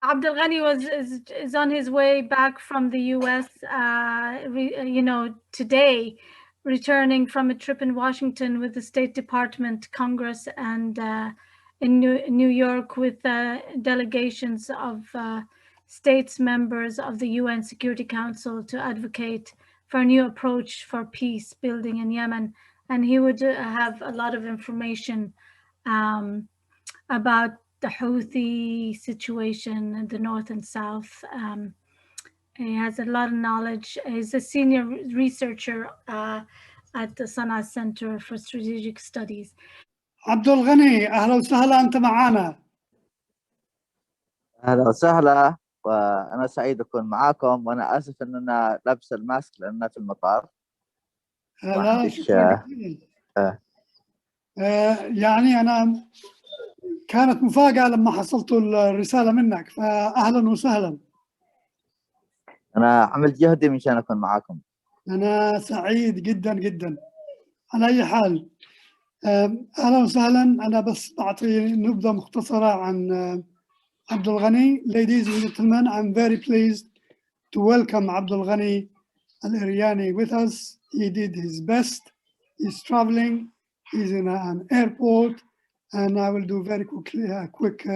Abdulghani is on his way back from the U.S. Today, returning from a trip in Washington with the State Department, Congress, and in New York with delegations of states members of the UN Security Council to advocate for a new approach for peace building in Yemen. And he would have a lot of information about the Houthi situation in the north and south. He has a lot of knowledge. He's a senior researcher at the Sana'a Center for Strategic Studies. عبدالغني أهلا وسهلا، أنت معنا. أهلا وسهلا، وأنا سعيد أكون معاكم، وأنا آسف أن أنا لابس الماسك لأننا في المطار. لا يعني أنا كانت مفاجأة لما حصلت الرسالة منك، فأهلا وسهلا. أنا عملت جهدي مشان أكون معاكم. أنا سعيد جدا جدا. على أي حال أهلا وسهلا. أنا بس بعطي نبذة مختصرة عن Abdulghani. Ladies and gentlemen, I'm very pleased to welcome Abdulghani Al-Iryani with us. He did his best. He's traveling. He's in an airport, and I will do very quickly a quick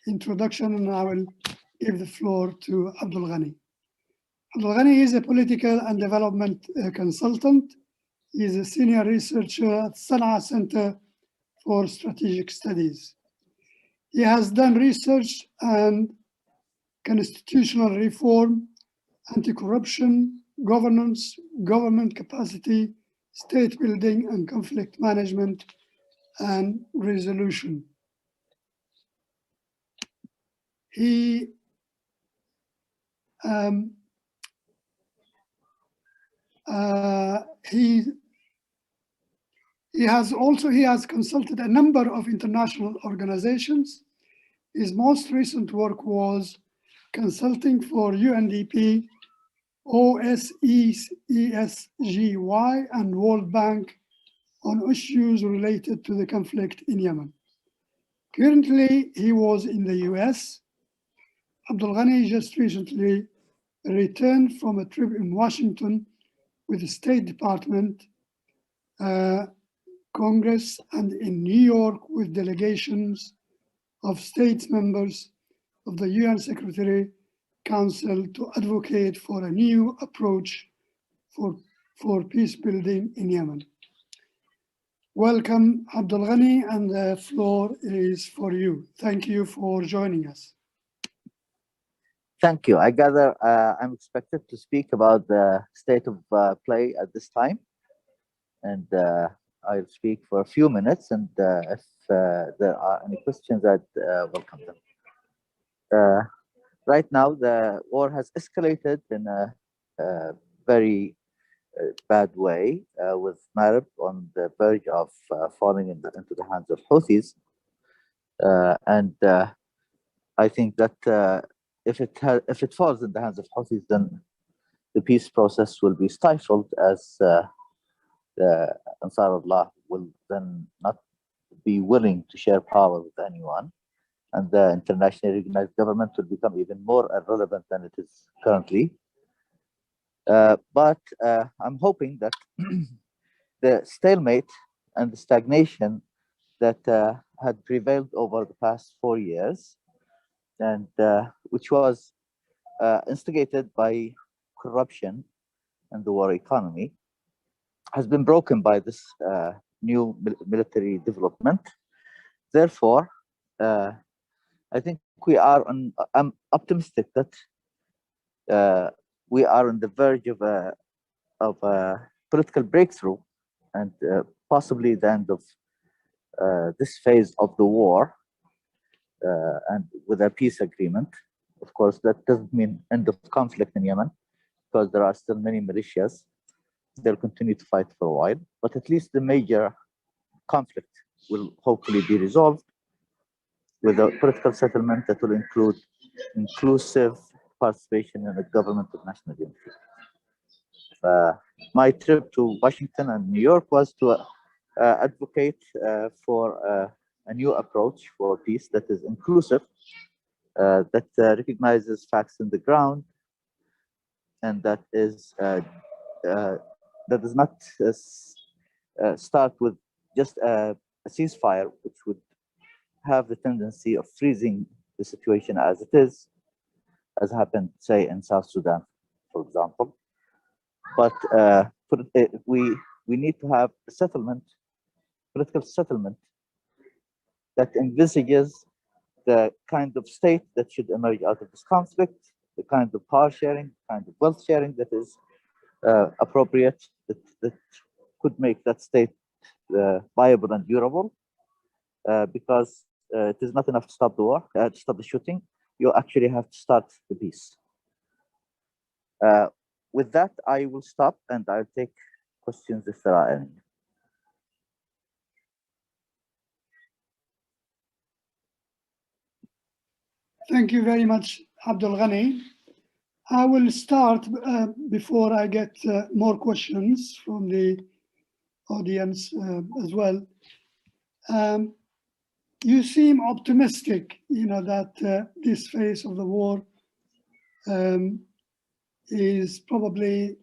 introduction, and I will give the floor to Abdulghani. Abdulghani is a political and development consultant. He is a senior researcher at Sana'a Center for Strategic Studies. He has done research and constitutional reform, anti-corruption, governance, government capacity, state building, and conflict management and resolution. He has consulted a number of international organizations. His most recent work was consulting for UNDP, OSCE-ESGY, and World Bank on issues related to the conflict in Yemen. Currently, he was in the US. Abdulghani just recently returned from a trip in Washington with the State Department, Congress, and in New York with delegations of states members of the UN Secretary Council to advocate for a new approach for peace building in Yemen. Welcome, Abdulghani, and the floor is for you. Thank you for joining us. Thank you. I gather I'm expected to speak about the state of play at this time, and I'll speak for a few minutes, and if there are any questions, I'd welcome them. Right now, the war has escalated in a very bad way, with Marib on the verge of falling into the hands of Houthis. And I think that if it falls in the hands of Houthis, then the peace process will be stifled, as the Ansar Allah will then not be willing to share power with anyone, and the internationally recognized government will become even more irrelevant than it is currently. But I'm hoping that the stalemate and the stagnation that had prevailed over the past 4 years, and which was instigated by corruption and the war economy, has been broken by this new military development. Therefore, I think I'm optimistic that we are on the verge of a political breakthrough, and possibly the end of this phase of the war, and with a peace agreement. Of course, that doesn't mean end of conflict in Yemen, because there are still many militias. They'll continue to fight for a while, but at least the major conflict will hopefully be resolved with a political settlement that will include inclusive participation in the government of national unity. My trip to Washington and New York was to advocate for a new approach for peace that is inclusive, that recognizes facts in the ground, and that is that does not start with just a ceasefire, which would have the tendency of freezing the situation as it is, as happened, say, in South Sudan, for example. But we need to have a settlement, political settlement, that envisages the kind of state that should emerge out of this conflict, the kind of power sharing, kind of wealth sharing that is appropriate, that could make that state viable and durable, because it is not enough to stop the war, to stop the shooting. You actually have to start the peace. With that, I will stop and I'll take questions if there are any. Thank you very much, Abdulghani. I will start before I get more questions from the audience as well. You seem optimistic, that this phase of the war is probably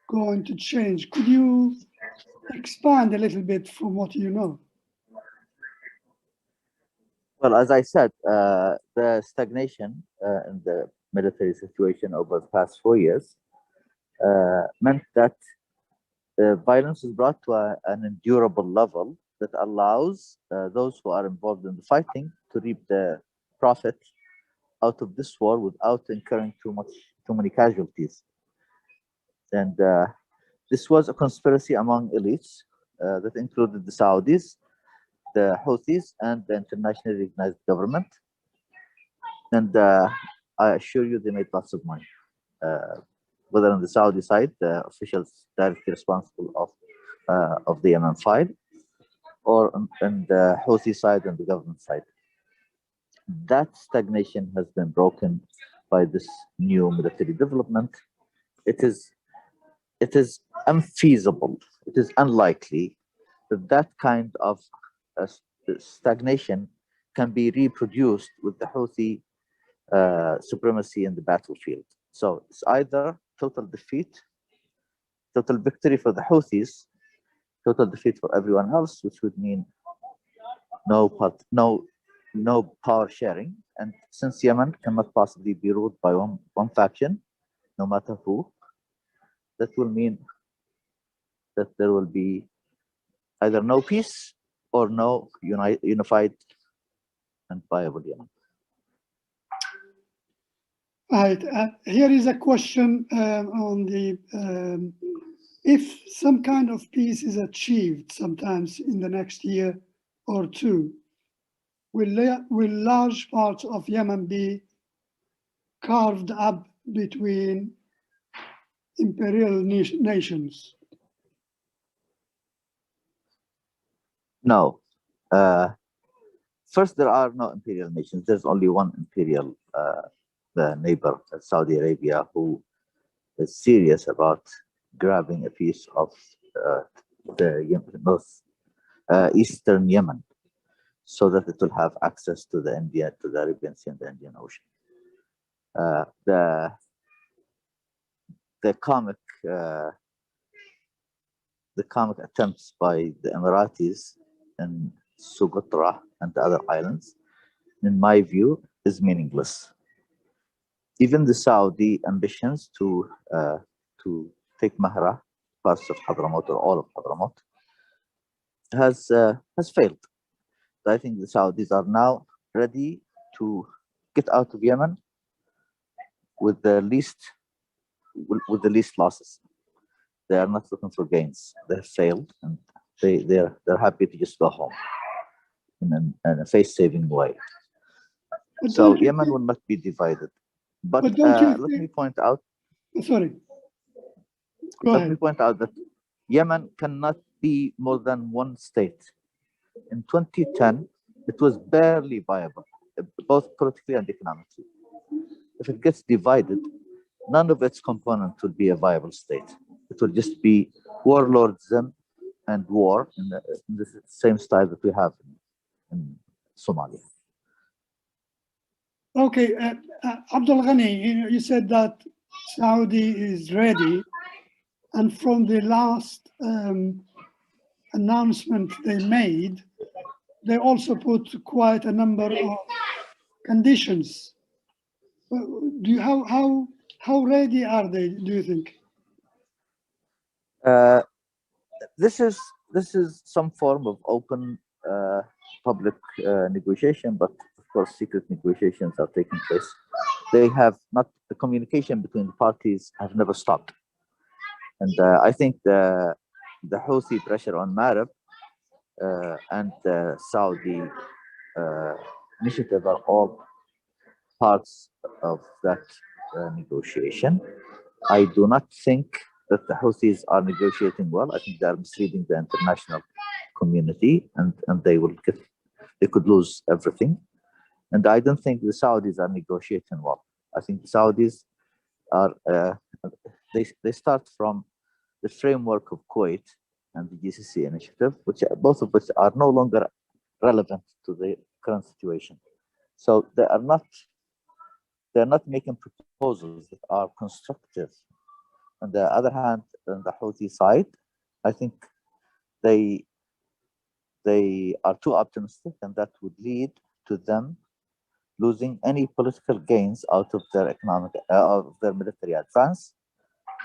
going to change. Could you expand a little bit from what you know? Well, as I said, the stagnation in the military situation over the past 4 years meant that violence is brought to an endurable level that allows those who are involved in the fighting to reap the profit out of this war without incurring too many casualties. And this was a conspiracy among elites that included the Saudis, the Houthis, and the internationally recognized government. And I assure you, they made lots of money. Whether on the Saudi side, the officials directly responsible of the Yemen file, or on the Houthi side and the government side. That stagnation has been broken by this new military development. It is unfeasible, it is unlikely that kind of stagnation can be reproduced with the Houthi supremacy in the battlefield. So it's either total defeat, total victory for the Houthis, total defeat for everyone else, which would mean no power sharing. And since Yemen cannot possibly be ruled by one faction, no matter who, that will mean that there will be either no peace or no unified and viable Yemen. Right. Here is a question on the if some kind of peace is achieved sometimes in the next year or two, will large parts of Yemen be carved up between imperial nations? No. First, there are no imperial nations. There's only one imperial, the neighbor, Saudi Arabia, who is serious about grabbing a piece of the eastern Yemen, so that it will have access to the Arabian Sea and the Indian Ocean. The comic attempts by the Emiratis in Socotra and the other islands, in my view, is meaningless. Even the Saudi ambitions to take Mahra, parts of Hadramaut or all of Hadramaut, has failed. I think the Saudis are now ready to get out of Yemen with the least losses. They are not looking for gains. They have failed, and they're happy to just go home in a face-saving way. So Yemen will not be divided. But let me point out. Sorry. Go let ahead. me point out that Yemen cannot be more than one state. In 2010, it was barely viable, both politically and economically. If it gets divided, none of its components will be a viable state. It will just be warlordism and war in the same style that we have in Somalia. Okay, Abdulghani, you said that Saudi is ready, and from the last announcement they made, they also put quite a number of conditions. Do you how ready are they? Do you think? This is some form of open public negotiation, but of course secret negotiations are taking place. They have not, the communication between the parties have never stopped, and I think the Houthi pressure on Marib and the Saudi initiative are all parts of that negotiation. I do not think that the Houthis are negotiating well. I think they are misleading the international community, and they could lose everything. And I don't think the Saudis are negotiating well. I think the Saudis are they start from the framework of Kuwait and the GCC initiative, which both of which are no longer relevant to the current situation. So they're not making proposals that are constructive. On the other hand, on the Houthi side, I think they are too optimistic, and that would lead to them losing any political gains out of their of their military advance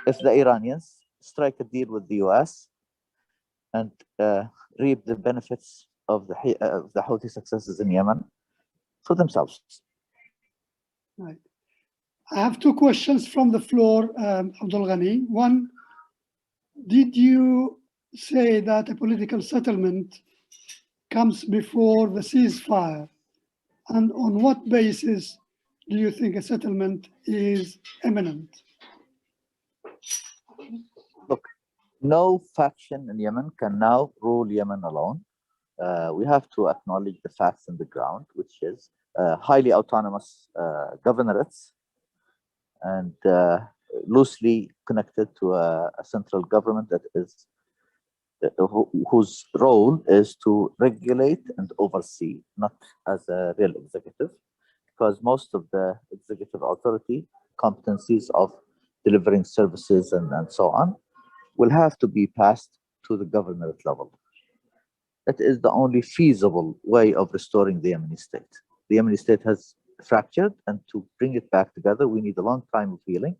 if the Iranians strike a deal with the US and reap the benefits of the Houthi successes in Yemen for themselves. Right. I have two questions from the floor, Abdulghani. One, did you say that a political settlement comes before the ceasefire? And on what basis do you think a settlement is imminent? Look, no faction in Yemen can now rule Yemen alone. We have to acknowledge the facts on the ground, which is highly autonomous governorates and loosely connected to a central government that is whose role is to regulate and oversee, not as a real executive, because most of the executive authority competencies of delivering services and so on will have to be passed to the governorate level. That is the only feasible way of restoring the Yemeni state. The Yemeni state has fractured, and to bring it back together, we need a long time of healing.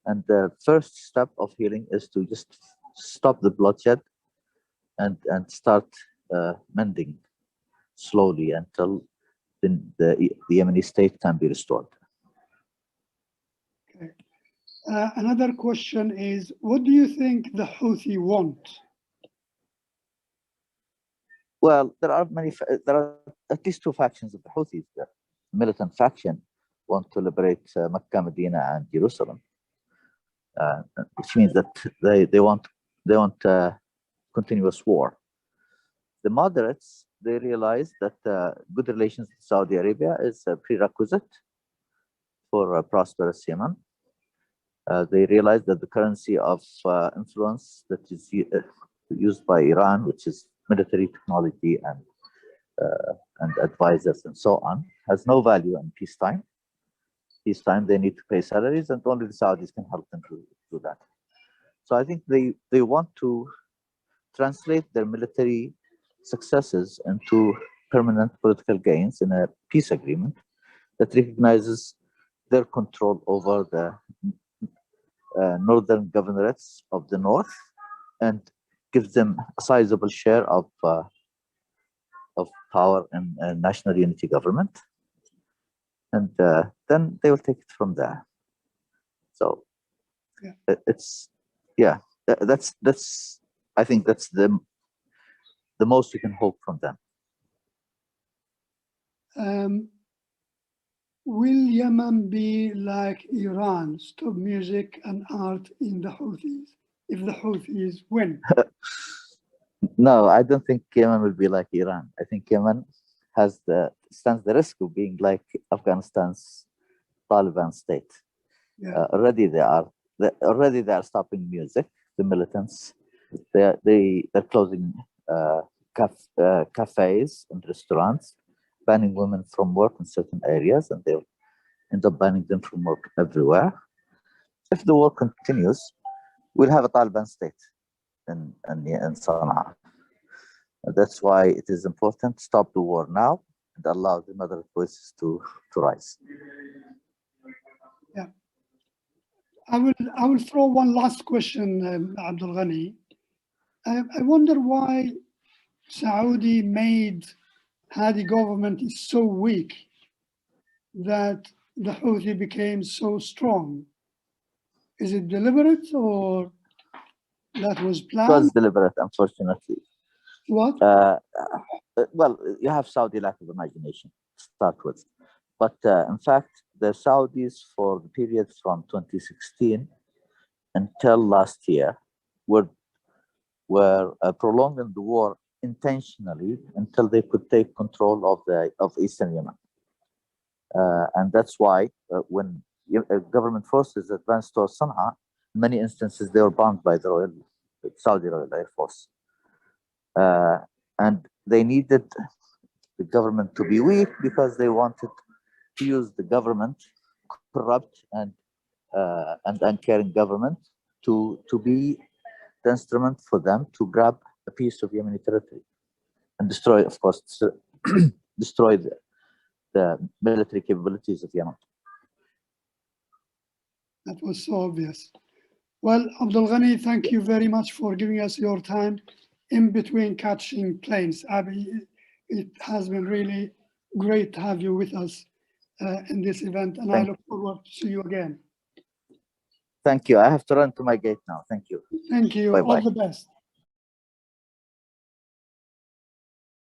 And the first step of healing is to just stop the bloodshed and start mending slowly until the Yemeni state can be restored. Okay. Another question is, what do you think the Houthi want? Well, there are at least two factions of the Houthis. The militant faction want to liberate Mecca, Medina, and Jerusalem, which means that they want continuous war. The moderates, they realize that good relations with Saudi Arabia is a prerequisite for a prosperous Yemen. They realize that the currency of influence that is used by Iran, which is military technology and advisors and so on, has no value in peacetime. Peacetime, they need to pay salaries, and only the Saudis can help them to do that. So I think they want to translate their military successes into permanent political gains in a peace agreement that recognizes their control over the northern governorates of the north and gives them a sizable share of power in national unity government, and then they will take it from there. So it's that's I think that's the most we can hope from them. Will Yemen be like Iran, stop music and art in the Houthis, if the Houthis win? No, I don't think Yemen will be like Iran. I think Yemen stands the risk of being like Afghanistan's Taliban state. Yeah. Already they are stopping music. The militants, they're closing cafes and restaurants, banning women from work in certain areas, and they'll end up banning them from work everywhere. If the war continues, we'll have a Taliban state in Sana'a. That's why it is important to stop the war now and allow the moderate voices to rise. Yeah. I will throw one last question, Abdulghani. I wonder why Saudi made Hadi government is so weak that the Houthi became so strong. Is it deliberate or that was planned? It was deliberate, unfortunately. What? Well, you have Saudi lack of imagination to start with. But in fact, the Saudis for the period from 2016 until last year were prolonging the war intentionally until they could take control of Eastern Yemen. And that's why when government forces advanced towards Sana'a, in many instances they were bombed by the Saudi Royal Air Force. And they needed the government to be weak because they wanted to use the government, corrupt and uncaring government, to be the instrument for them to grab a piece of Yemeni territory and destroy, of course, destroy the military capabilities of Yemen. That was so obvious. Well, Abdulghani, thank you very much for giving us your time in between catching planes. Abby, it has been really great to have you with us in this event, and I look forward to see you again. Thank you. I have to run to my gate now. Thank you. Thank you. Bye-bye. All the best.